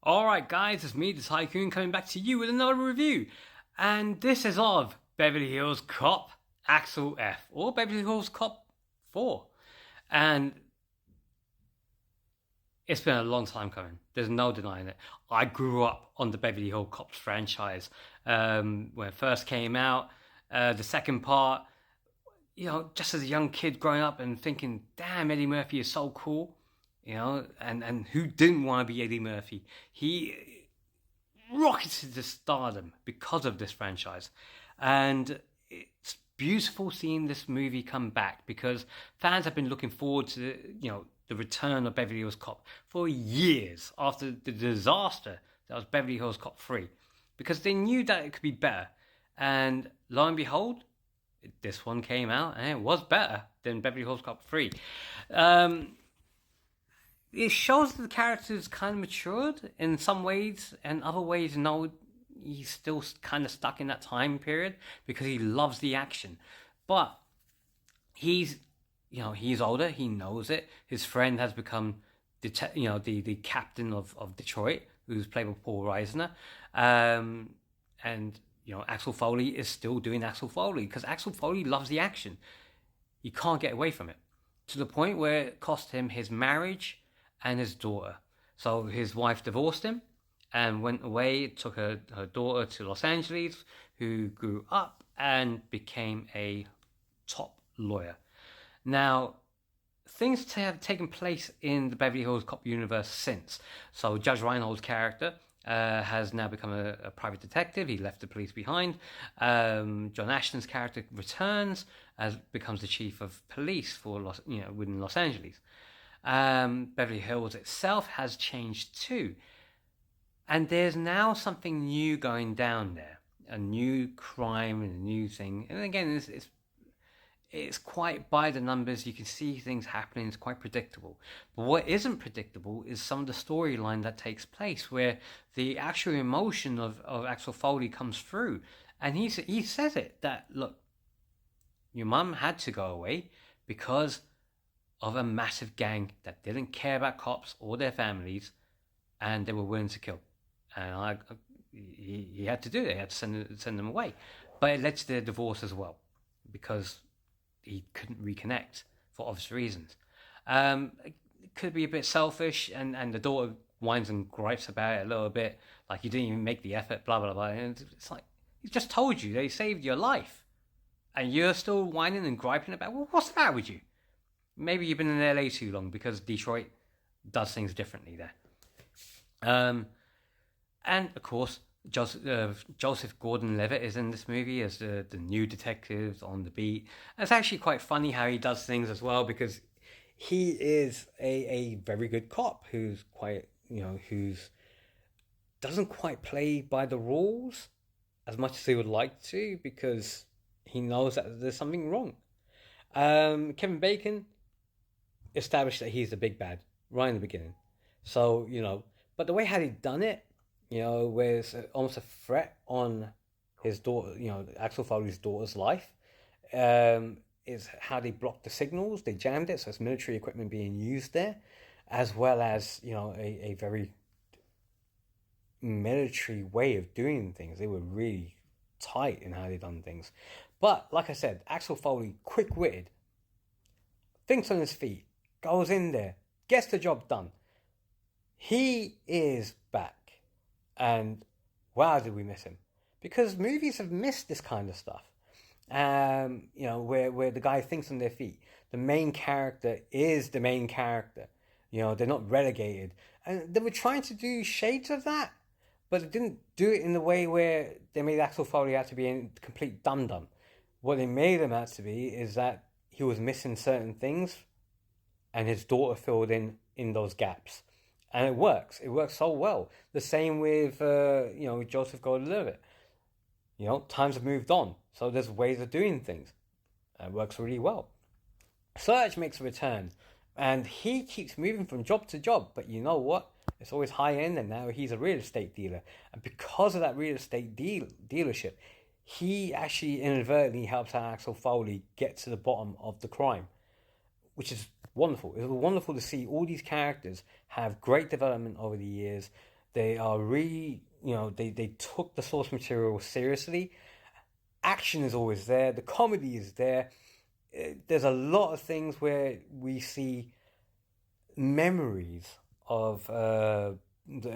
Alright guys, it's me, the TYCOON, coming back to you with another review. And this is of Beverly Hills Cop Axel F. or Beverly Hills Cop 4. And it's been a long time coming. There's no denying it. I grew up on the Beverly Hills Cops franchise. When it first came out, the second part, just as a young kid growing up and thinking, damn, Eddie Murphy is so cool. And who didn't want to be Eddie Murphy? He rocketed to stardom because of this franchise. And it's beautiful seeing this movie come back because fans have been looking forward to, the return of Beverly Hills Cop for years after the disaster that was Beverly Hills Cop 3. Because they knew that it could be better. And lo and behold, this one came out and it was better than Beverly Hills Cop 3. It shows that the character's kind of matured in some ways, and other ways, he's still kind of stuck in that time period because he loves the action. But he's older, he knows it. His friend has become, the captain of Detroit, who's played by Paul Reisner. And Axel Foley is still doing Axel Foley because Axel Foley loves the action. He can't get away from it, to the point where it cost him his marriage and his daughter. So his wife divorced him and went away, took her daughter to Los Angeles, who grew up and became a top lawyer. Now, things have taken place in the Beverly Hills Cop universe since. So Judge Reinhold's character has now become a private detective. He left the police behind. John Ashton's character returns as becomes the chief of police for within Los Angeles. Beverly Hills itself has changed too. And there's now something new going down there. A new crime and a new thing. And again, it's quite by the numbers. You can see things happening. It's quite predictable. But what isn't predictable is some of the storyline that takes place where the actual emotion of Axel Foley comes through. And he says it, that, look, your mum had to go away because of a massive gang that didn't care about cops or their families, and they were willing to kill. And he had to do it. He had to send them away. But it led to their divorce as well, because he couldn't reconnect for obvious reasons. It could be a bit selfish, and the daughter whines and gripes about it a little bit, like you didn't even make the effort, blah, blah, blah. And it's like, he just told you they saved your life, and you're still whining and griping about, well, what's the matter with you? Maybe you've been in LA too long, because Detroit does things differently there. And of course, Joseph Gordon-Levitt is in this movie as the new detective on the beat. And it's actually quite funny how he does things as well, because he is a very good cop who's quite, who's doesn't quite play by the rules as much as he would like to, because he knows that there's something wrong. Kevin Bacon established that he's the big bad right in the beginning. So, but the way how he'd done it, where it's almost a threat on his daughter, Axel Foley's daughter's life, is how they blocked the signals. They jammed it, so it's military equipment being used there, as well as, a very military way of doing things. They were really tight in how they done things. But, like I said, Axel Foley, quick-witted, thinks on his feet, goes in there, gets the job done. He is back. And wow, did we miss him. Because movies have missed this kind of stuff. Where the guy thinks on their feet. The main character is the main character. They're not relegated. And they were trying to do shades of that, but they didn't do it in the way where they made Axel Foley out to be a complete dum-dum. What they made him out to be is that he was missing certain things, and his daughter filled in those gaps. And it works. It works so well. The same with, Joseph Gordon-Levitt. Times have moved on, so there's ways of doing things. And it works really well. Surge makes a return, and he keeps moving from job to job. But you know what? It's always high end, and now he's a real estate dealer. And because of that real estate dealership, he actually inadvertently helps out Axel Foley get to the bottom of the crime, which is wonderful. It was wonderful to see all these characters have great development over the years. They are they took the source material seriously. Action is always there. The comedy is there. There's a lot of things where we see memories of the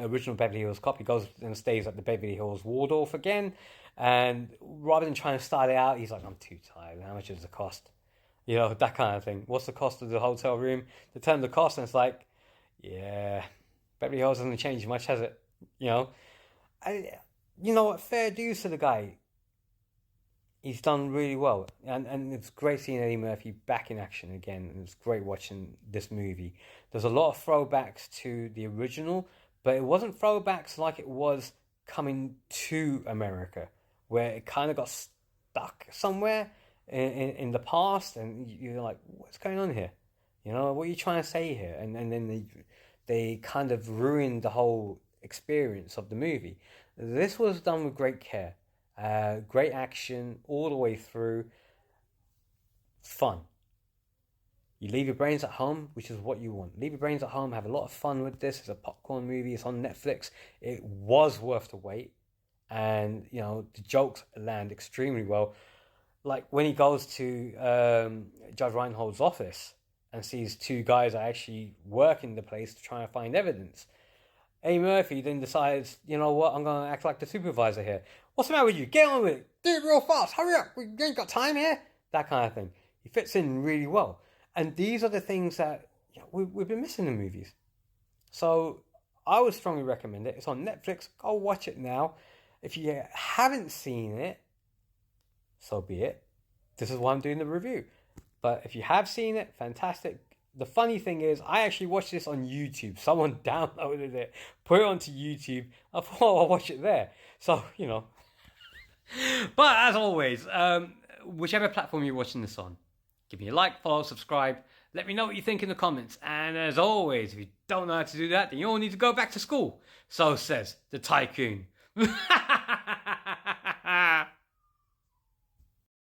original Beverly Hills Cop. He goes and stays at the Beverly Hills Waldorf again, and rather than trying to start it out, he's like, "I'm too tired. How much does it cost?" That kind of thing. What's the cost of the hotel room? They tell him the cost, and it's like, yeah, Beverly Hills hasn't changed much, has it? You know what? Fair dues to the guy. He's done really well, and it's great seeing Eddie Murphy back in action again. And it's great watching this movie. There's a lot of throwbacks to the original, but it wasn't throwbacks like it was coming to America, where it kind of got stuck somewhere in the past, and you're like, what's going on here? What are you trying to say here? And then they kind of ruined the whole experience of the movie. This was done with great care. Great action all the way through. Fun. You leave your brains at home, which is what you want. Leave your brains at home, have a lot of fun with this. It's a popcorn movie. It's on Netflix. It was worth the wait. And, the jokes land extremely well. Like when he goes to Judge Reinhold's office and sees two guys that actually work in the place to try and find evidence. Eddie Murphy then decides, you know what, I'm going to act like the supervisor here. What's the matter with you? Get on with it. Do it real fast. Hurry up. We ain't got time here. That kind of thing. He fits in really well. And these are the things that we've been missing in movies. So I would strongly recommend it. It's on Netflix. Go watch it now. If you haven't seen it, so be it. This is why I'm doing the review. But if you have seen it, fantastic. The funny thing is, I actually watched this on YouTube. Someone downloaded it, put it onto YouTube. I thought, I'll watch it there. So, But as always, whichever platform you're watching this on, give me a like, follow, subscribe. Let me know what you think in the comments. And as always, if you don't know how to do that, then you all need to go back to school. So says the TYCOON.